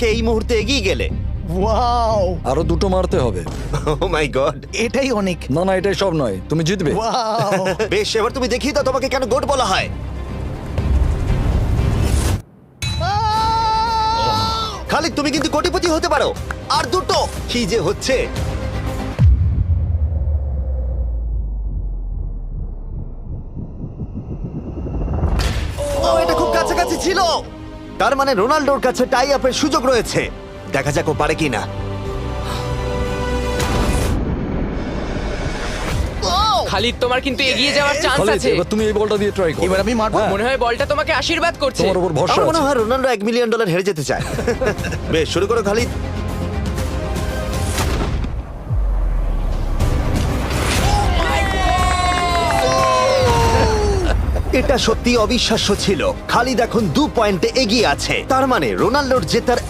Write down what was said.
এই মুহূর্তে এগিয়ে গেলে। ওয়াও, আরো দুটো মারতে হবে। ও মাই গড। এটাই অনেক। না না, এটাই সব নয়, তুমি জিতবে। ওয়াও, বেশ, এবার তুমি দেখিয়ে দাও তোমাকে কেন গোট বলা হয়। খালিদ, তুমি কিন্তু কোটিপতি হতে পারো। আর দুটো। কি যে হচ্ছে। ও, এটা খুব কাছাকাছি ছিল। তার মানে রোনাল্ডোর কাছে টাই আপের সুযোগ রয়েছে। দেখা যাক ও পারে কিনা। খালিদ, তোমার কিন্তু এগিয়ে যাওয়ার চান্স খালিদ, আছে। এবার তুমি এই বলটা দিয়ে ট্রাই করো। এবার আমি মারবো। হ্যাঁ, মনে হয় বলটা তোমাকে আশীর্বাদ করছে। তোমার উপর ভরসা আমার মনে আছে। হয় রোনাল্ডো $1 মিলিয়ন হেরে যেতে চায়। বেশ, শুরু করো খালিদ। এটা সত্যি অবিশ্বাস্য ছিল। খালিদ এখন 2 পয়েন্টে এগিয়ে আছে। তার মানে রোনাল্ডোর জেতার